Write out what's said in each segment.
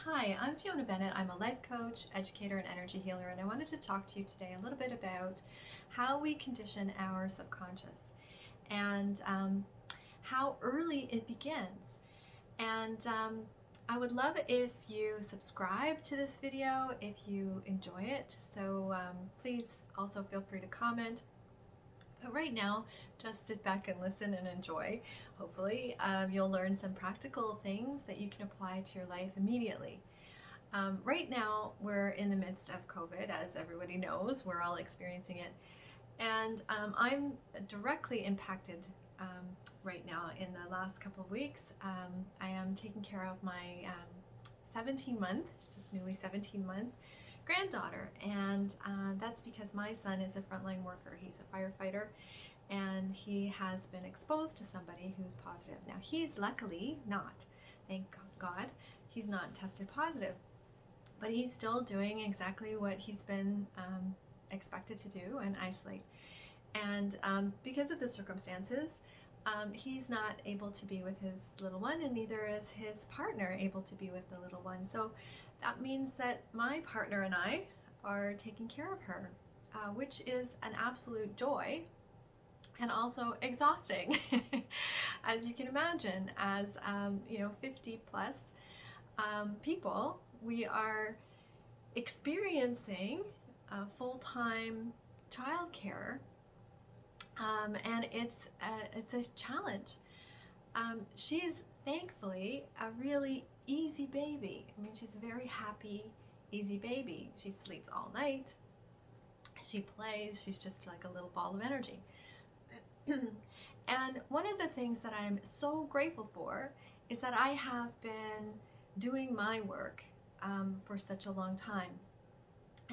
Hi, I'm Fiona Bennett. I'm a life coach, educator, and energy healer, and I wanted to talk to you today a little bit about how we condition our subconscious and how early it begins. And I would love if you subscribe to this video if you enjoy it. So please also feel free to comment. But right now, just sit back and listen and enjoy. Hopefully, you'll learn some practical things that you can apply to your life immediately. Right now, we're in the midst of COVID, as everybody knows. We're all experiencing it. And I'm directly impacted right now in the last couple of weeks. I am taking care of my 17-month, just newly 17-month granddaughter. And that's because my son is a frontline worker. He's a firefighter and he has been exposed to somebody who's positive. Now, he's luckily not, thank God, he's not tested positive. But he's still doing exactly what he's been expected to do and isolate. And because of the circumstances, he's not able to be with his little one, and neither is his partner able to be with the little one. So that means that my partner and I are taking care of her, which is an absolute joy and also exhausting, as you can imagine. As 50 plus people, we are experiencing full-time childcare, and it's a challenge. She's thankfully a really easy baby. I mean, she's a very happy, easy baby. She sleeps all night. She plays. She's just like a little ball of energy. And one of the things that I'm so grateful for is that I have been doing my work for such a long time,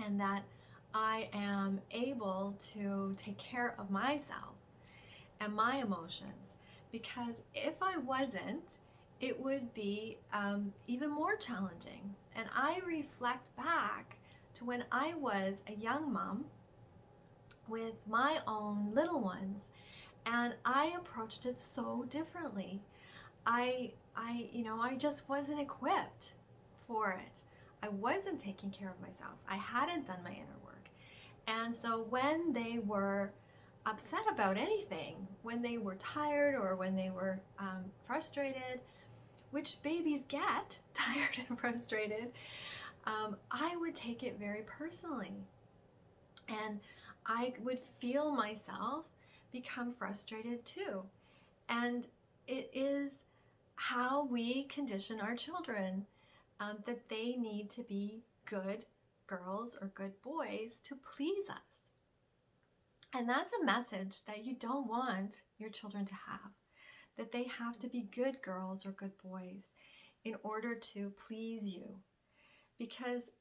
and that I am able to take care of myself and my emotions, because if I wasn't, it would be even more challenging. And I reflect back to when I was a young mom with my own little ones, and I approached it so differently. I just wasn't equipped for it. I wasn't taking care of myself. I hadn't done my inner work. And so when they were upset about anything, when they were tired or when they were frustrated, which babies get tired and frustrated, I would take it very personally. And I would feel myself become frustrated too. And it is how we condition our children, that they need to be good girls or good boys to please us. And that's a message that you don't want your children to have, that they have to be good girls or good boys in order to please you. Because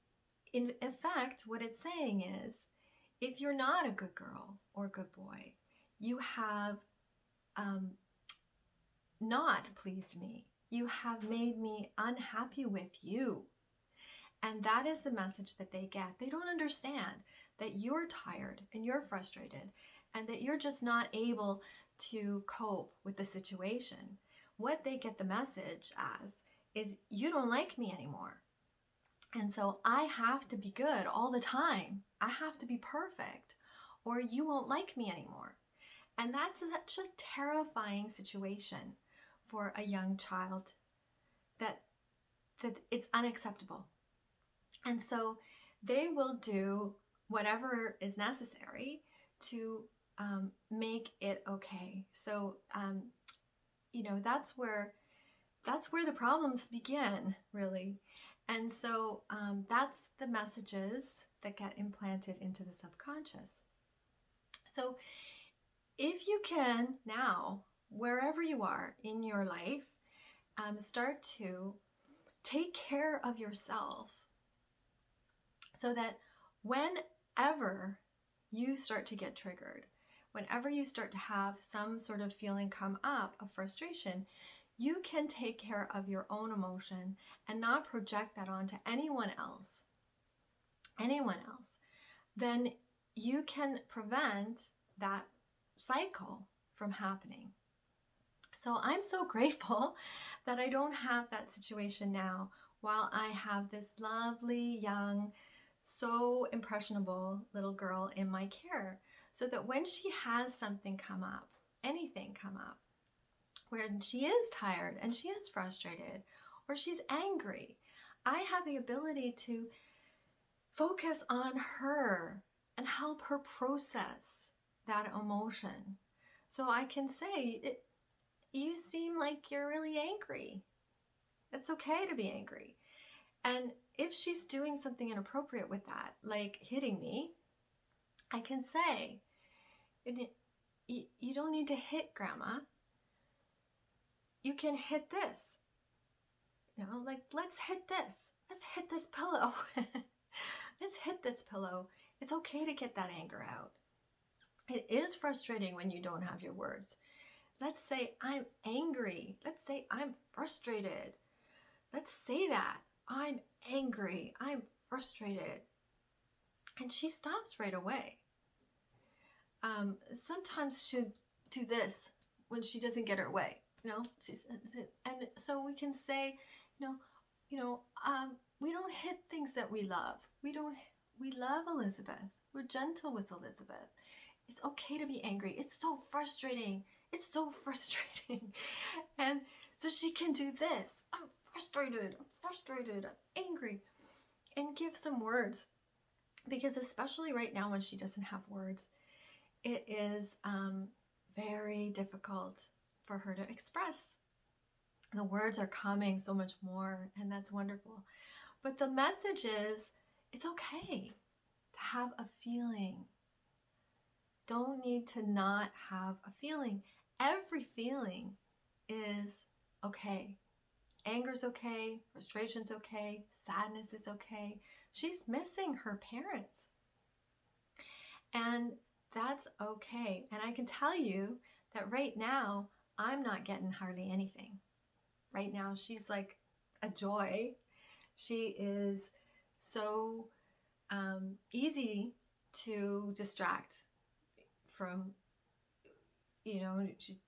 in effect, what it's saying is, if you're not a good girl or good boy, you have not pleased me. You have made me unhappy with you. And that is the message that they get. They don't understand that you're tired and you're frustrated and that you're just not able to cope with the situation. What they get the message as is, you don't like me anymore. And so I have to be good all the time. I have to be perfect, or you won't like me anymore. And that's just a terrifying situation for a young child, that it's unacceptable. And so they will do whatever is necessary to make it okay. So that's where the problems begin, really. And so that's the messages that get implanted into the subconscious. So if you can now, wherever you are in your life, start to take care of yourself, so that whenever you start to get triggered, whenever you start to have some sort of feeling come up of frustration, you can take care of your own emotion and not project that onto anyone else, then you can prevent that cycle from happening. So I'm so grateful that I don't have that situation now while I have this lovely, young, so impressionable little girl in my care, so that when she has something come up, anything come up, when she is tired and she is frustrated or she's angry, I have the ability to focus on her and help her process that emotion. So I can say, you seem like you're really angry. It's okay to be angry. And if she's doing something inappropriate with that, like hitting me, I can say, you don't need to hit Grandma. You can hit this. Like, let's hit this. Let's hit this pillow. Let's hit this pillow. It's okay to get that anger out. It is frustrating when you don't have your words. Let's say I'm angry. Let's say I'm frustrated. Let's say that. I'm angry. I'm frustrated. And she stops right away. Sometimes she'll do this when she doesn't get her way. And so we can say, we don't hit things that we love. We love Elizabeth. We're gentle with Elizabeth. It's okay to be angry. It's so frustrating. It's so frustrating. And so she can do this. I'm frustrated. I'm angry. And give some words. Because especially right now when she doesn't have words, it is very difficult for her to express. The words are coming so much more, and that's wonderful. But the message is, it's okay to have a feeling. Don't need to not have a feeling. Every feeling is okay. Anger's okay, frustration's okay, sadness is okay. She's missing her parents. And that's okay. And I can tell you that right now, I'm not getting hardly anything. Right now, she's like a joy. She is so easy to distract from, she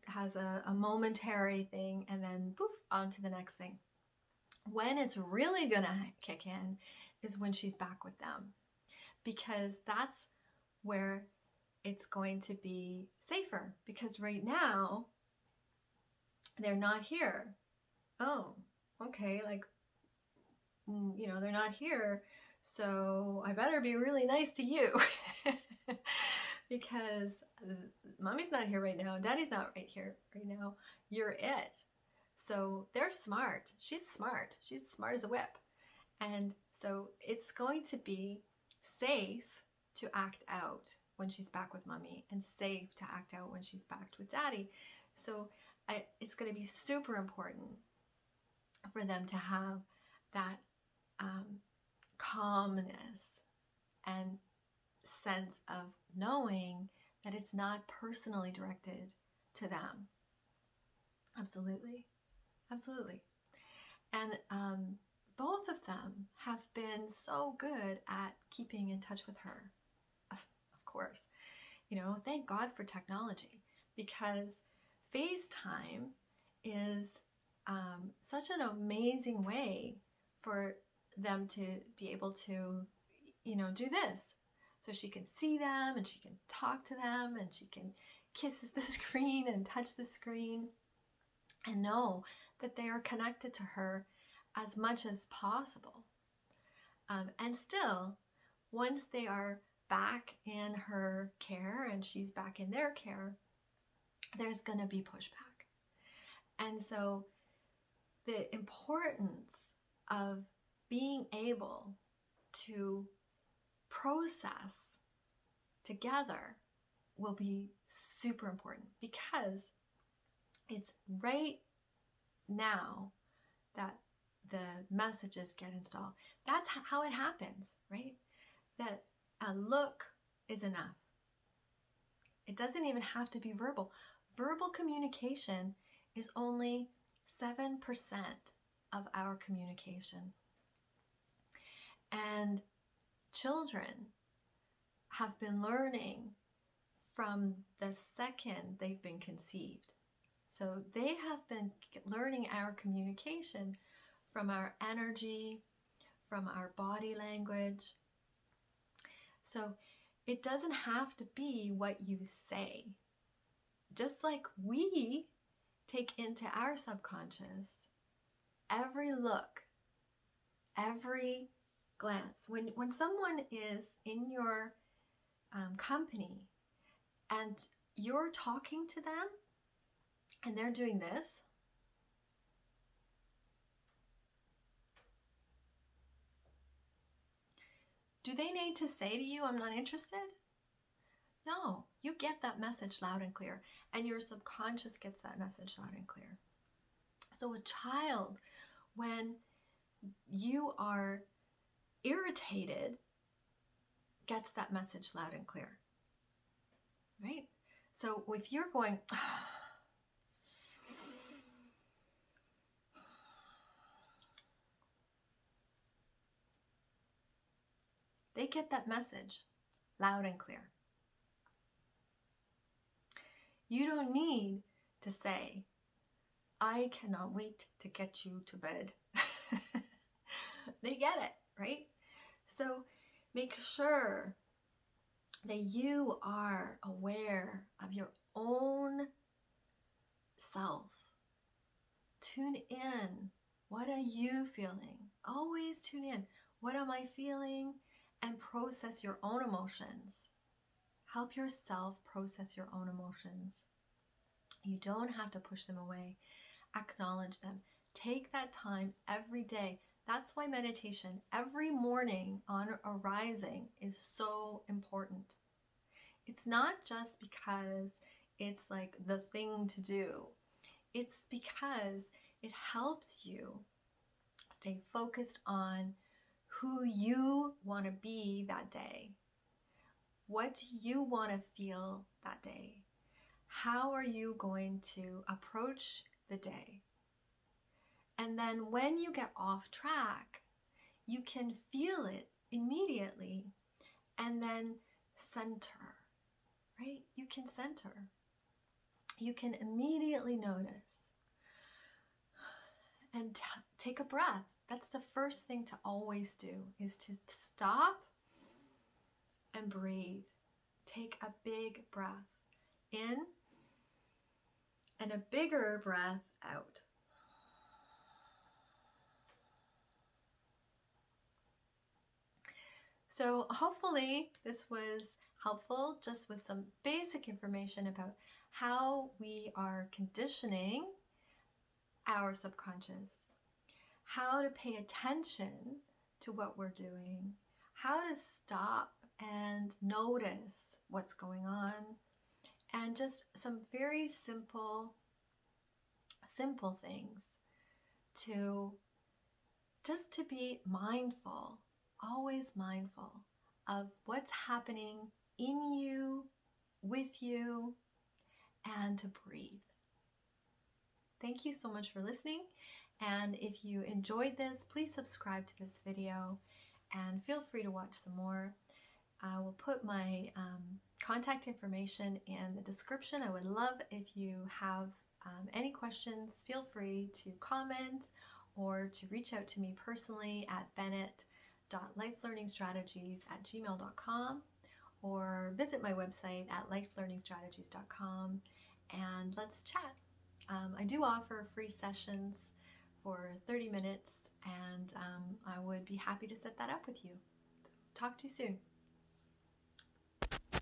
has a momentary thing and then poof, on to the next thing. When it's really gonna kick in is when she's back with them, because that's where it's going to be safer, because right now they're not here. Oh, okay, like, they're not here, so I better be really nice to you. Because mommy's not here right now, daddy's not right here right now, you're it. So they're smart. She's smart as a whip. And so it's going to be safe to act out when she's back with mommy, and safe to act out when she's back with daddy. So it's going to be super important for them to have that calmness and sense of knowing that it's not personally directed to them. Absolutely. And both of them have been so good at keeping in touch with her. Of course, thank God for technology, because FaceTime is such an amazing way for them to be able to, do this. So she can see them and she can talk to them and she can kiss the screen and touch the screen and know that they are connected to her as much as possible. And still, once they are back in her care and she's back in their care, there's going to be pushback. And so the importance of being able to process together will be super important, because it's right now that the messages get installed. That's how it happens, right? That a look is enough. It doesn't even have to be verbal. Verbal communication is only 7% of our communication. And children have been learning from the second they've been conceived. So they have been learning our communication from our energy, from our body language. So it doesn't have to be what you say. Just like we take into our subconscious every look, every glance. When someone is in your company and you're talking to them and they're doing this, do they need to say to you, I'm not interested? No, you get that message loud and clear, and your subconscious gets that message loud and clear. So a child, when you are irritated, gets that message loud and clear, right? So if you're going, they get that message loud and clear. You don't need to say, I cannot wait to get you to bed. They get it, right? So make sure that you are aware of your own self. Tune in. What are you feeling? Always tune in. What am I feeling? And process your own emotions. Help yourself process your own emotions. You don't have to push them away. Acknowledge them. Take that time every day. That's why meditation every morning on arising is so important. It's not just because it's like the thing to do. It's because it helps you stay focused on who you want to be that day. What do you want to feel that day? How are you going to approach the day? And then when you get off track, you can feel it immediately and then center, right? You can center. You can immediately notice and take a breath. That's the first thing to always do, is to stop and breathe. Take a big breath in and a bigger breath out. So hopefully this was helpful, just with some basic information about how we are conditioning our subconscious, how to pay attention to what we're doing, how to stop and notice what's going on, and just some very simple things to be mindful, always mindful of what's happening in you, with you, and to breathe. Thank you so much for listening. And if you enjoyed this, please subscribe to this video and feel free to watch some more. I will put my contact information in the description. I would love if you have any questions. Feel free to comment or to reach out to me personally at bennett.lifelearningstrategies@gmail.com, or visit my website at lifelearningstrategies.com and let's chat. I do offer free sessions for 30 minutes, and I would be happy to set that up with you. Talk to you soon.